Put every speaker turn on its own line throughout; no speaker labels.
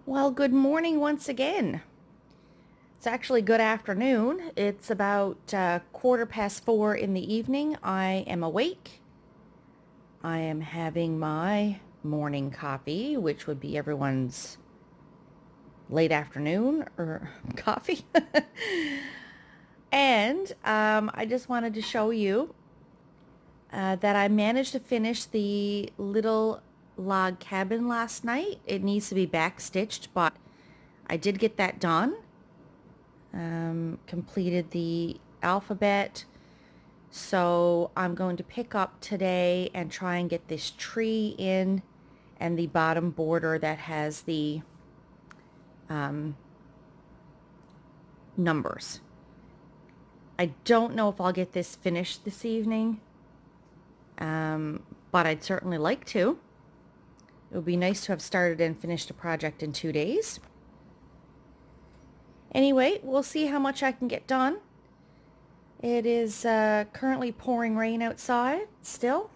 Well, good morning once again. It's actually good afternoon. It's about 4:15 in the evening. I am awake. I am having my morning coffee, which would be everyone's late afternoon or coffee. And I just wanted to show you that I managed to finish the little log cabin last night. It needs to be back stitched, but I did get that done. Completed the alphabet. So I'm going to pick up today and try and get this tree in and the bottom border that has the numbers. I don't know if I'll get this finished this evening, but I'd certainly like to. It would be nice to have started and finished a project in 2 days. Anyway, we'll see how much I can get done. It is currently pouring rain outside still.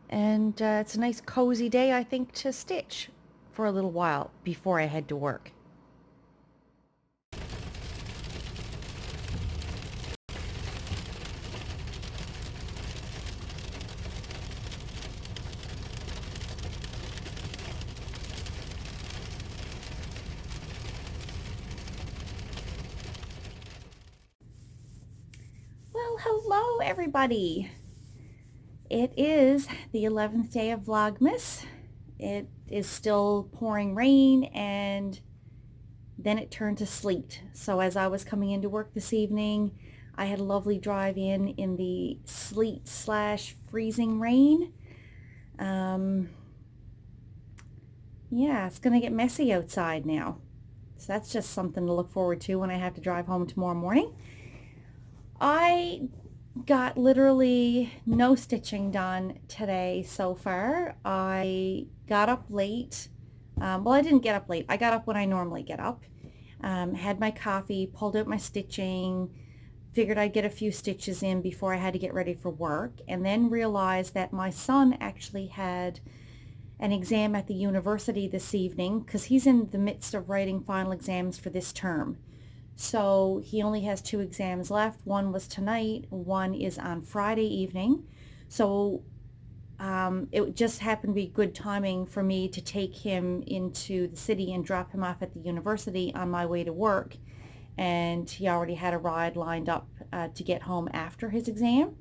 And it's a nice cozy day, I think, to stitch for a little while before I head to work. Well, hello everybody. It is the 11th day of Vlogmas. It is still pouring rain and then it turned to sleet. So as I was coming into work this evening, I had a lovely drive in the sleet slash freezing rain. Yeah, it's going to get messy outside now. So that's just something to look forward to when I have to drive home tomorrow morning. I got literally no stitching done today so far. I got up late. Well, I didn't get up late. I got up when I normally get up. Had my coffee, pulled out my stitching, figured I'd get a few stitches in before I had to get ready for work, and then realized that my son actually had an exam at the university this evening because he's in the midst of writing final exams for this term. So he only has 2 exams left. One was tonight, one is on Friday evening. So it just happened to be good timing for me to take him into the city and drop him off at the university on my way to work. And he already had a ride lined up to get home after his exam.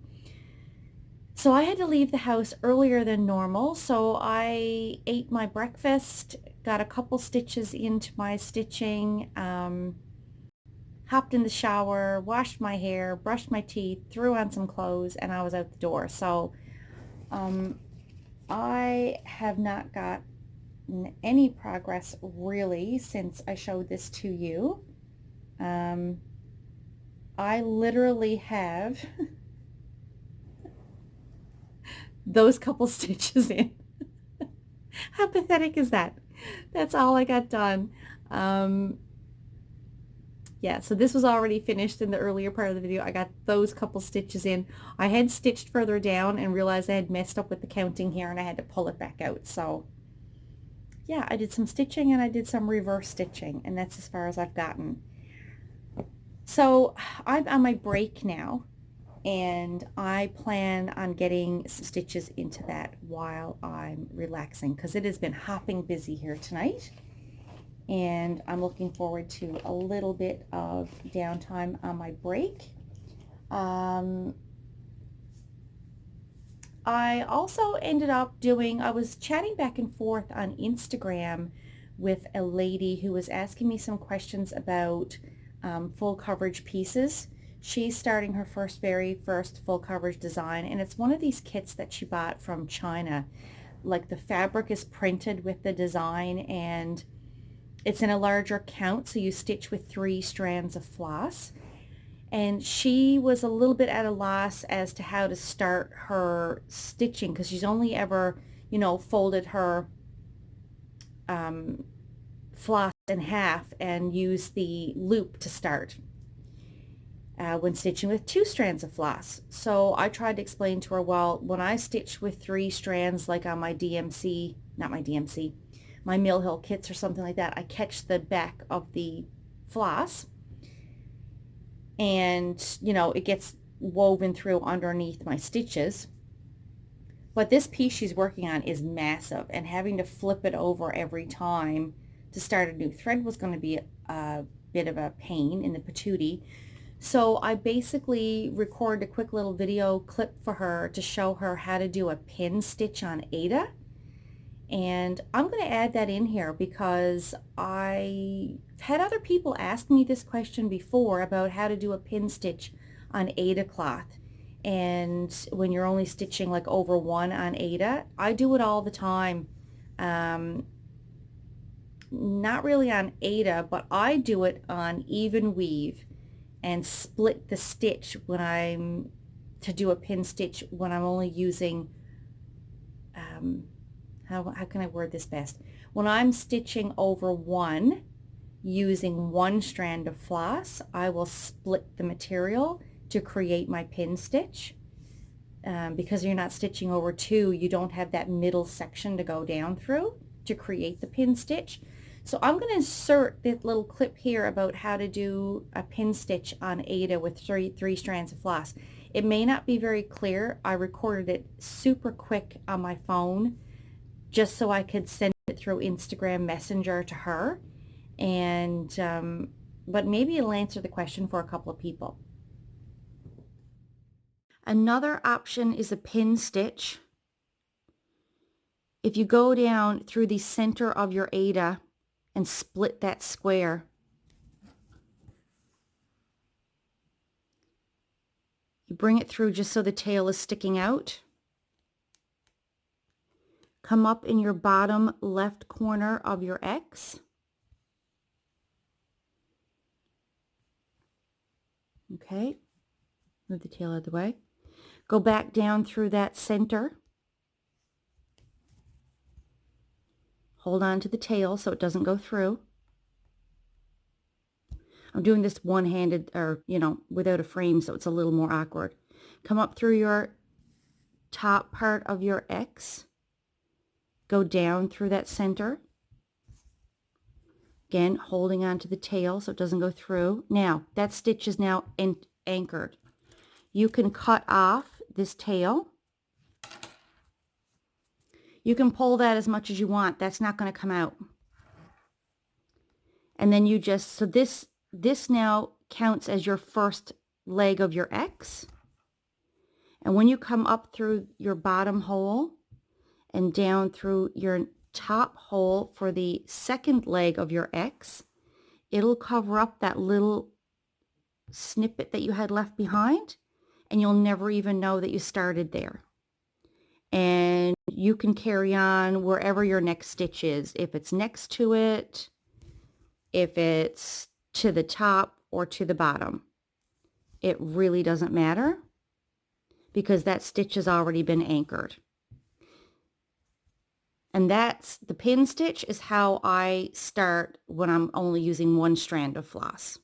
So I had to leave the house earlier than normal. So I ate my breakfast, got a couple stitches into my stitching, hopped in the shower, washed my hair, brushed my teeth, threw on some clothes, and I was out the door. So I have not gotten any progress really since I showed this to you. I literally have those couple stitches in. How pathetic is that? That's all I got done. Yeah, so this was already finished in the earlier part of the video. I got those couple stitches in. I had stitched further down and realized I had messed up with the counting here and I had to pull it back out. So yeah, I did some stitching and I did some reverse stitching, and that's as far as I've gotten. So I'm on my break now, and I plan on getting some stitches into that while I'm relaxing because it has been hopping busy here tonight. And I'm looking forward to a little bit of downtime on my break. I also ended up I was chatting back and forth on Instagram with a lady who was asking me some questions about full coverage pieces. She's starting her very first full coverage design, and it's one of these kits that she bought from China. Like the fabric is printed with the design, and it's in a larger count, so you stitch with 3 strands of floss. And she was a little bit at a loss as to how to start her stitching because she's only ever, folded her floss in half and used the loop to start. when stitching with 2 strands of floss. So I tried to explain to her, well, when I stitch with 3 strands, like on my DMC, not my DMC, my Mill Hill kits or something like that, I catch the back of the floss and, you know, it gets woven through underneath my stitches. But this piece she's working on is massive, and having to flip it over every time to start a new thread was going to be a bit of a pain in the patootie. So I basically recorded a quick little video clip for her to show her how to do a pin stitch on Aida. And I'm going to add that in here because I had other people ask me this question before about how to do a pin stitch on Aida cloth. And when you're only stitching like over 1 on Aida, I do it all the time. Not really on Aida, but I do it on even weave and split the stitch when I'm to do a pin stitch when I'm only using how can I word this best? When I'm stitching over 1 using 1 strand of floss, I will split the material to create my pin stitch. Because you're not stitching over 2, you don't have that middle section to go down through to create the pin stitch. So I'm going to insert this little clip here about how to do a pin stitch on Aida with three strands of floss. It may not be very clear. I recorded it super quick on my phone just so I could send it through Instagram Messenger to her. And but maybe it'll answer the question for a couple of people. Another option is a pin stitch. If you go down through the center of your Aida and split that square, you bring it through just so the tail is sticking out. Come up in your bottom left corner of your X. Okay, move the tail out of the way. Go back down through that center. Hold on to the tail so it doesn't go through. I'm doing this one-handed, or, you know, without a frame, so it's a little more awkward. Come up through your top part of your X. Go down through that center. Again, holding on to the tail so it doesn't go through. Now, that stitch is now anchored. You can cut off this tail. You can pull that as much as you want. That's not going to come out. And then you just, so this now counts as your first leg of your X. And when you come up through your bottom hole and down through your top hole for the second leg of your X, it'll cover up that little snippet that you had left behind, and you'll never even know that you started there. And you can carry on wherever your next stitch is, if it's next to it, if it's to the top or to the bottom. It really doesn't matter because that stitch has already been anchored. And that's the pin stitch is how I start when I'm only using 1 strand of floss.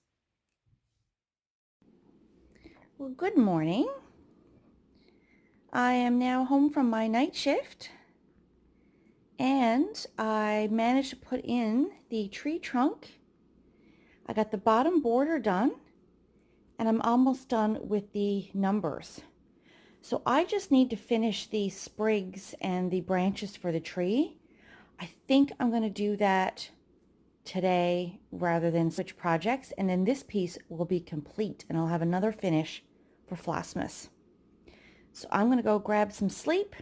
Well, good morning. I am now home from my night shift, and I managed to put in the tree trunk. I got the bottom border done, and I'm almost done with the numbers. So I just need to finish the sprigs and the branches for the tree. I think I'm going to do that today rather than switch projects, and then this piece will be complete and I'll have another finish for Flossmas. So I'm going to go grab some sleep,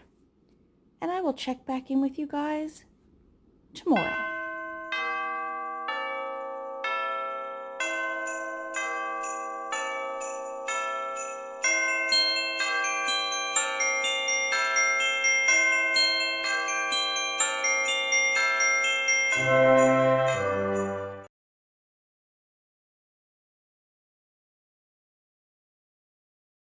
and I will check back in with you guys tomorrow.